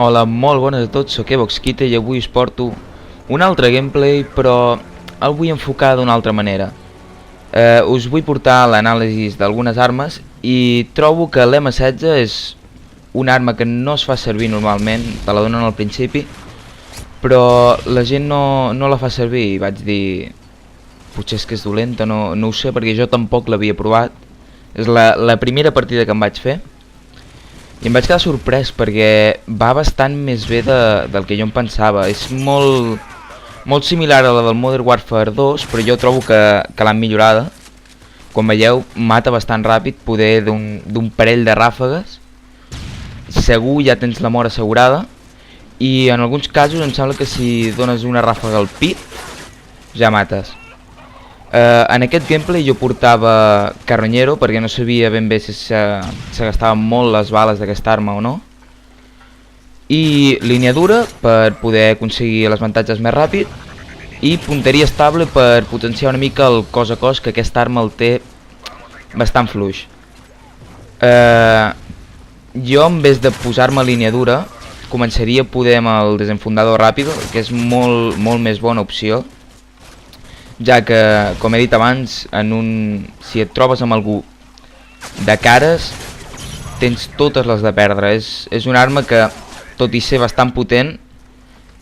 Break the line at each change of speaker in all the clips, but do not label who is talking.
Hola, molt bones a tots, soc Evoxquite i avui us porto un altre gameplay, però el vull enfocar d'una altra manera. Us vull portar l'anàlisi d'algunes armes i trobo que l'M16 és una arma que no es fa servir normalment, te la donen al principi, però la gent no la fa servir i vaig dir potser és que és dolenta, no ho sé perquè jo tampoc l'havia provat. És la primera partida que em vaig fer. I em vaig quedar sorprès perquè va bastant més bé del que jo em pensava. És molt similar a la del Modern Warfare 2, però jo trobo que l'han millorada. Com veieu, mata bastant ràpid, poder d'un parell de ràfegues. Segur ja tens la mort assegurada. I en alguns casos em sembla que si dones una ràfega al pit, ja mates. En aquest gameplay jo portava Carroñero perquè no sabia ben bé si se gastaven molt les bales d'aquesta arma o no. I línia dura per poder aconseguir els avantatges més ràpid. I punteria estable per potenciar una mica el cos a cos, que aquesta arma el té bastant fluix. Jo en vez de posar-me línia dura començaria a poder amb el desenfundador ràpid, que és molt més bona opció, ja que, com he dit abans, si et trobes amb algú de cares, tens totes les de perdre. És una arma que, tot i ser bastant potent,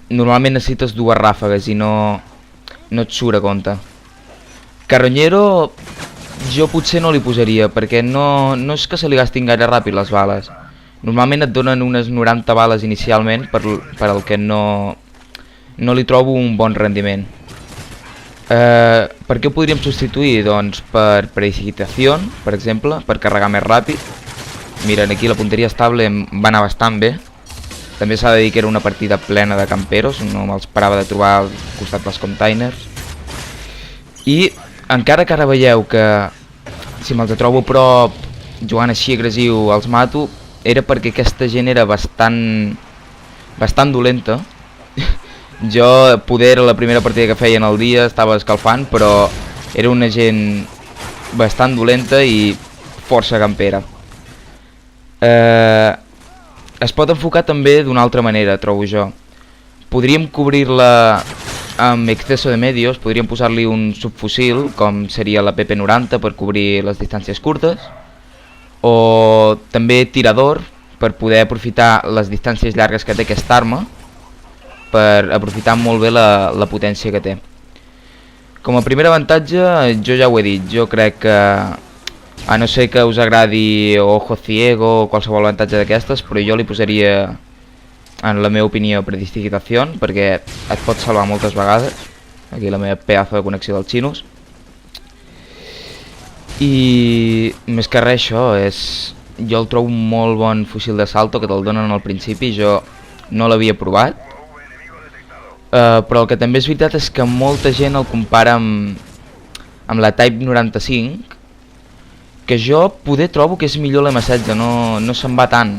normalment necessites dues ràfegues i no et surt a compte. Carroñero jo potser no li posaria, perquè no és que se li gastin gaire ràpid les bales. Normalment et donen unes 90 bales inicialment, per al que no li trobo un bon rendiment. Per què ho podríem substituir? Doncs per precipitació, per exemple, per carregar més ràpid. Miren, aquí la punteria estable va anar bastant bé. També s'ha de dir que era una partida plena de camperos, no me'ls parava de trobar al costat dels containers. I encara que ara veieu que si me'ls trobo a prop, jugant així agressiu, els mato, era perquè aquesta gent era bastant dolenta. Jo poder era la primera partida que feia en el dia, estava escalfant, però era una gent bastant dolenta i força campera. Es pot enfocar també d'una altra manera, trobo jo. Podríem cobrir-la amb exceso de medios, podríem posar-li un subfusil, com seria la PP90 per cobrir les distàncies curtes, o també tirador per poder aprofitar les distàncies llargues que té aquesta arma, per aprofitar molt bé la potència que té. Com a primer avantatge, jo ja ho he dit, jo crec que, a no ser que us agradi Ojo Ciego o qualsevol avantatge d'aquestes, però jo li posaria, en la meva opinió, Predistigitació, perquè et pot salvar moltes vegades. Aquí la meva pedazo de connexió dels xinos. I més que res això, jo el trobo un molt bon fusil de salto que te'l donen al principi, jo no l'havia provat. Però el que també és veritat és que molta gent el compara amb la Type 95, que jo poder trobo que és millor l'M16, no se'n va tant.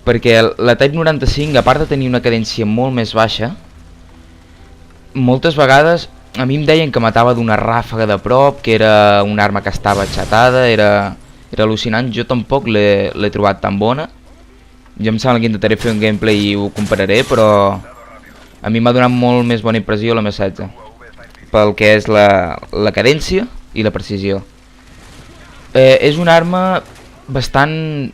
Perquè la Type 95, a part de tenir una cadència molt més baixa, moltes vegades a mi em deien que matava d'una ràfega de prop, que era una arma que estava xatada, era al·lucinant. Jo tampoc l'he trobat tan bona. Jo em sembla que intentaré fer un gameplay i ho compararé, però a mi m'ha donat molt més bona impressió l'M16, pel que és la cadència i la precisió. És una arma bastant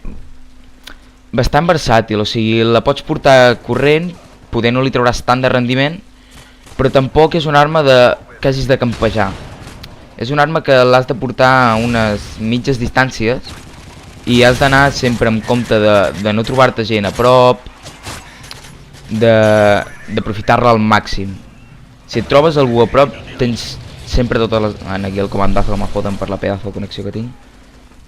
versàtil, o sigui, la pots portar corrent, poder no li trauràs tant de rendiment, però tampoc és una arma que hagis de campejar. És una arma que l'has de portar a unes mitges distàncies i has d'anar sempre amb compte de no trobar-te gent a prop, d'aprofitar-la al màxim. Si et trobes algú a prop, tens sempre totes les... Aquí el comandazo me foten per la pedazo de connexió que tinc.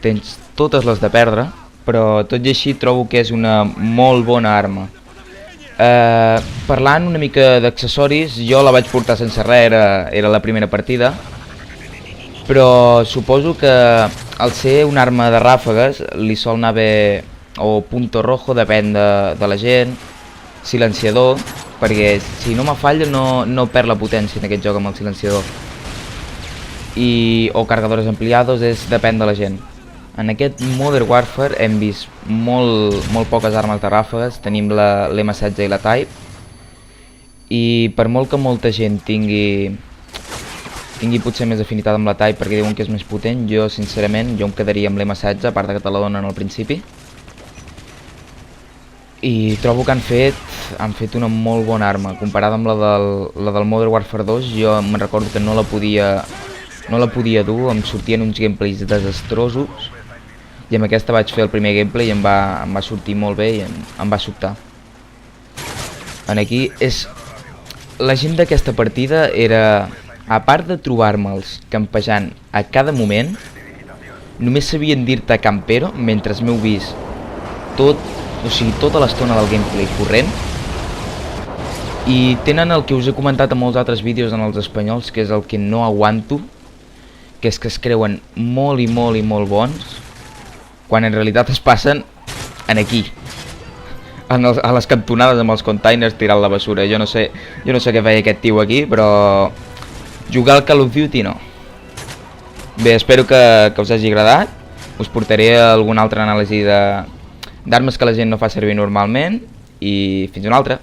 Tens totes les de perdre, però tot i així trobo que és una molt bona arma. Parlant una mica d'accessoris, jo la vaig portar sense res, era la primera partida, però suposo que al ser una arma de ràfegues li sol anar bé, o punto rojo, depèn de la gent, silenciador, perquè si no me falla no perd la potència en aquest joc amb el silenciador, o cargadores ampliados, depèn de la gent. En aquest Modern Warfare hem vist molt poques armes de ràfegues, tenim l'M16 i la Type, i per molt que molta gent tingui potser més afinitat amb la Type perquè diuen que és més potent, jo sincerament em quedaria amb l'M16, a part de que te la donen al principi. I trobo que han fet una molt bona arma, comparada amb la del Modern Warfare 2, jo me'n recordo que no la podia dur, em sortien uns gameplays desastrosos, i amb aquesta vaig fer el primer gameplay i em va sortir molt bé i em va sobtar. Aquí la gent d'aquesta partida era, a part de trobar-me'ls campejant a cada moment, només sabien dir-te campero mentre m'heu vist tota l'estona del gameplay corrent, i tenen el que us he comentat en molts altres vídeos en els espanyols, que és el que no aguanto, que és que es creuen molt i molt bons, quan en realitat es passen aquí, a les cantonades amb els containers tirant la basura. Jo no sé què feia aquest tio aquí, però jugar al Call of Duty no. Bé, espero que us hagi agradat. Us portaré algun altre anàlisi d'armes que la gent no fa servir normalment, i fins una altra.